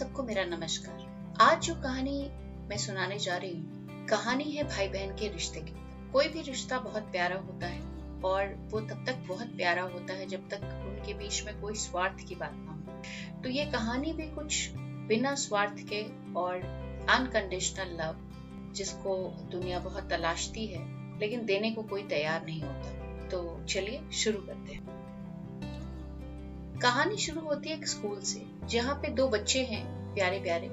सबको मेरा नमस्कार। आज जो कहानी मैं सुनाने जा रही हूँ, कहानी है भाई बहन के रिश्ते की। कोई भी रिश्ता बहुत प्यारा होता है और वो तब तक बहुत प्यारा होता है जब तक उनके बीच में कोई स्वार्थ की बात ना हो। तो ये कहानी भी कुछ बिना स्वार्थ के और अनकंडीशनल लव, जिसको दुनिया बहुत तलाशती है लेकिन देने को कोई तैयार नहीं होता। तो चलिए शुरू करते हैं। कहानी शुरू होती है एक स्कूल से, जहाँ पे दो बच्चे हैं प्यारे प्यारे।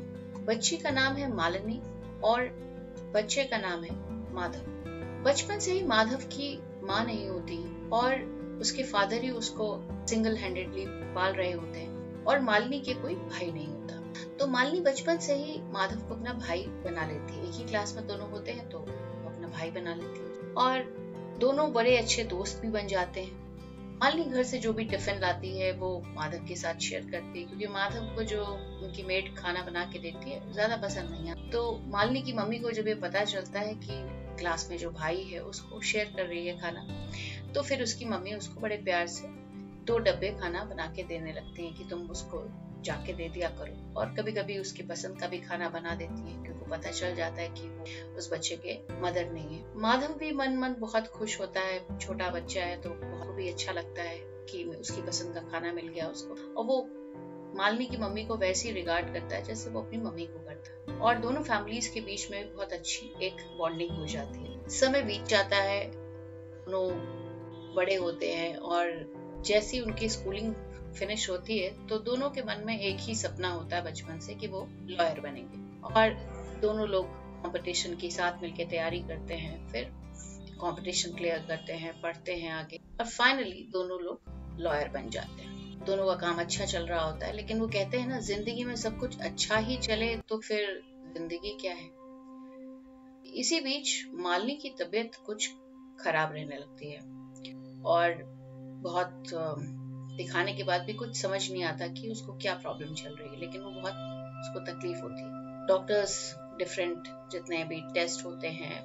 बच्ची का नाम है मालिनी और बच्चे का नाम है माधव। बचपन से ही माधव की माँ नहीं होती और उसके फादर ही उसको सिंगल हैंडेडली पाल रहे होते हैं और मालिनी के कोई भाई नहीं होता। तो मालिनी बचपन से ही माधव को अपना भाई बना लेती है। एक ही क्लास में दोनों होते हैं तो अपना भाई बना लेती है और दोनों बड़े अच्छे दोस्त भी बन जाते हैं। मालिनी घर से जो भी टिफिन लाती है वो माधव के साथ शेयर करती है, क्योंकि माधव को जो उनकी मेड खाना बना के देती है ज्यादा पसंद नहीं आता। तो मालिनी की मम्मी को जब ये पता चलता है कि क्लास में जो भाई है उसको शेयर कर रही है खाना, तो फिर उसकी मम्मी उसको बड़े प्यार से 2 डब्बे खाना बना के देने लगती है कि तुम उसको जाके दे दिया करो। और कभी कभी उसकी पसंद का भी खाना बना देती है, क्योंकि पता चल जाता है कि वो उस बच्चे के मदर नहीं है। माधव भी मन बहुत खुश होता है, छोटा बच्चा है तो बहुत भी अच्छा लगता है कि उसकी पसंद का खाना मिल गया उसको। और वो मालिनी की मम्मी को वैसे ही रिगार्ड करता है जैसे वो अपनी मम्मी को करता है और दोनों फैमिलीज के बीच में बहुत अच्छी एक बॉन्डिंग हो जाती है। समय बीत जाता है, दोनों बड़े होते हैं और जैसी उनकी स्कूलिंग फिनिश होती है तो दोनों के मन में एक ही सपना होता है बचपन से कि वो लॉयर बनेंगे। और दोनों लोग कंपटीशन के साथ मिलकर तैयारी करते हैं, फिर कंपटीशन क्लियर करते हैं, पढ़ते हैं आगे और फाइनली दोनों लोग लॉयर बन जाते हैं। दोनों का काम अच्छा चल रहा होता है, लेकिन वो कहते हैं ना, जिंदगी में सब कुछ अच्छा ही चले तो फिर जिंदगी क्या है। इसी बीच मालिनी की तबीयत कुछ खराब रहने लगती है और बहुत दिखाने के बाद भी कुछ समझ नहीं आता कि उसको क्या प्रॉब्लम चल रही है, लेकिन वो बहुत उसको तकलीफ होती है। डॉक्टर्स डिफरेंट जितने भी टेस्ट होते हैं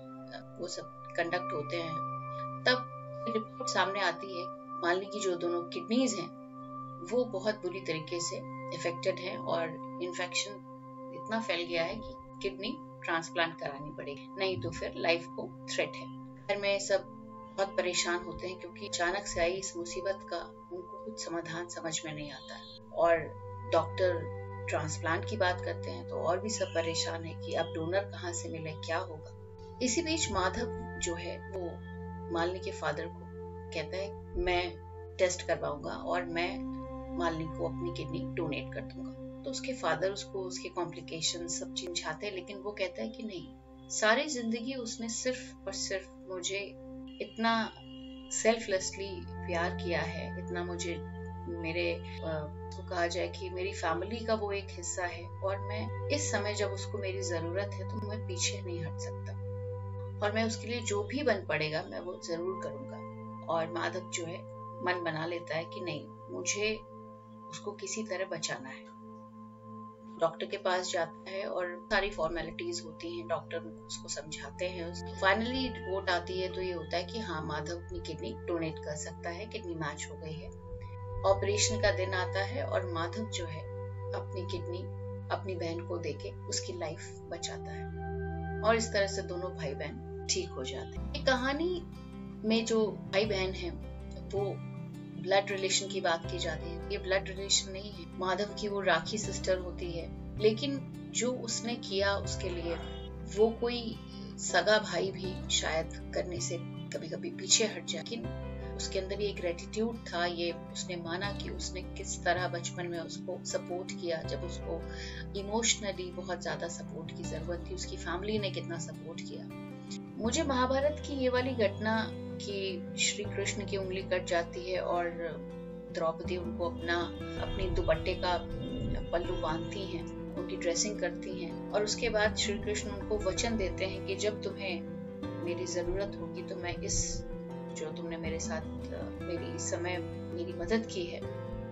वो सब कंडक्ट होते हैं, तब रिपोर्ट सामने आती है मालिनी की जो दोनों किडनीज हैं वो बहुत बुरी तरीके से इफेक्टेड हैं और इन्फेक्शन इतना फैल गया है कि किडनी ट्रांसप्लांट करानी पड़ेगी, नहीं तो फिर लाइफ को थ्रेट है। घर में सब बहुत परेशान होते हैं क्योंकि अचानक से आई इस मुसीबत का उनको कुछ समाधान समझ में नहीं आता है और डॉक्टर ट्रांसप्लांट की बात करते हैं तो और भी सब परेशान है कि अब डोनर कहाँ से मिले, क्या होगा। इसी बीच माधव जो है वो मालिनी के फादर को कहता है मैं टेस्ट करवाऊंगा और मैं मालिनी को अपनी किडनी डोनेट कर दूंगा। तो उसके फादर उसको उसके कॉम्प्लिकेशन सब समझाते हैं, लेकिन वो कहता है कि नहीं, सारी जिंदगी उसने सिर्फ और सिर्फ मुझे इतना सेल्फलेसली प्यार किया है, इतना मुझे मेरे तो कहा जाए कि मेरी फैमिली का वो एक हिस्सा है और मैं इस समय जब उसको मेरी जरूरत है तो मैं पीछे नहीं हट सकता और मैं उसके लिए जो भी बन पड़ेगा मैं वो जरूर करूंगा। और माधव जो है मन बना लेता है कि नहीं, मुझे उसको किसी तरह बचाना है। डॉक्टर के पास जाता है और सारी फॉर्मेलिटीज होती हैं, डॉक्टर उसको समझाते हैं। फाइनली रिपोर्ट आती है तो ये होता है कि हाँ, माधव अपनी किडनी डोनेट कर सकता है, किडनी मैच हो गई है। ऑपरेशन का दिन आता है और माधव जो है अपनी किडनी अपनी बहन को देके उसकी लाइफ बचाता है और इस तरह से दोनों भाई बहन ठीक हो जाते हैं। ये कहानी में जो भाई बहन है वो ब्लड रिलेशन की बात की जाती है। ये ब्लड रिलेशन नहीं है, माधव की वो राखी सिस्टर होती है, लेकिन जो उसने किया उसके लिए वो कोई सगा भाई भी शायद करने से कभी कभी पीछे हट जाए, लेकिन उसके अंदर ये ग्रेटिट्यूड था। ये उसने माना कि उसने किस तरह बचपन में उसको सपोर्ट किया, जब उसको इमोशनली बहुत ज्यादा सपोर्ट की जरूरत थी, उसकी फैमिली ने कितना सपोर्ट किया। मुझे महाभारत की ये वाली घटना कि श्री कृष्ण की उंगली कट जाती है और द्रौपदी उनको अपनी दुपट्टे का पल्लू बांधती हैं, उनकी ड्रेसिंग करती हैं और उसके बाद श्री कृष्ण उनको वचन देते हैं कि जब तुम्हें मेरी जरूरत होगी तो मैं इस जो तुमने मेरे साथ मेरी इस समय मेरी मदद की है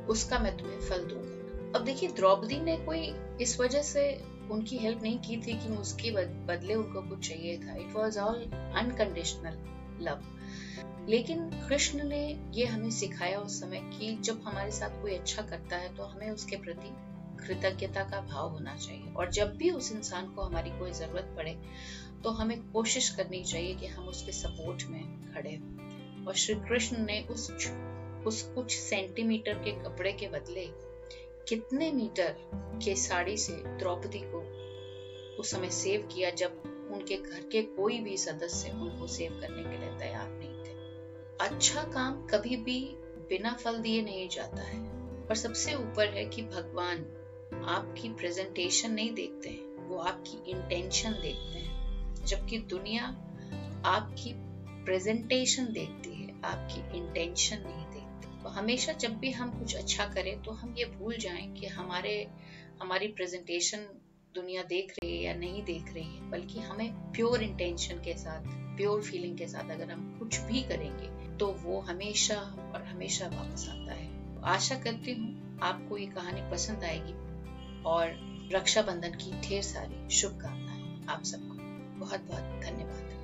उसका मैं तुम्हें फल दूंगा। अब देखिए, द्रौपदी ने कोई इस वजह से उनकी हेल्प नहीं की थी कि उसके बदले उनको कुछ चाहिए था। It was all unconditional love. लेकिन कृष्ण ने ये हमें सिखाया उस समय कि जब हमारे साथ कोई अच्छा करता है तो हमें उसके प्रति कृतज्ञता का भाव होना चाहिए। और जब भी उस इंसान को हमारी कोई जरूरत पड़े तो हमें कोशिश करनी चाहिए कि हम उसके सपोर्ट में खड़े हों। और श्री कृष्ण ने उस कुछ सेंटीमीटर के कपड़े के बदले कितने मीटर के साड़ी से द्रौपदी को उस समय सेव किया, जब उनके घर के कोई भी सदस्य उनको सेव करने के लिए तैयार नहीं थे। अच्छा काम कभी भी बिना फल दिए नहीं जाता है। और सबसे ऊपर है कि भगवान आपकी प्रेजेंटेशन नहीं देखते हैं, वो आपकी इंटेंशन देखते हैं। जबकि दुनिया आपकी प्रेजेंटेशन देखती है, आपकी इंटेंशन नहीं देखती। तो हमेशा जब भी हम कुछ अच्छा करें तो हम ये भूल जाएं कि हमारी प्रेजेंटेशन दुनिया देख रही है या नहीं देख रही है, बल्कि हमें प्योर इंटेंशन के साथ, प्योर फीलिंग के साथ अगर हम कुछ भी करेंगे तो वो हमेशा और हमेशा वापस आता है। आशा करती हूँ आपको ये कहानी पसंद आएगी और रक्षाबंधन की ढेर सारी शुभकामनाएं। आप सबको बहुत बहुत धन्यवाद।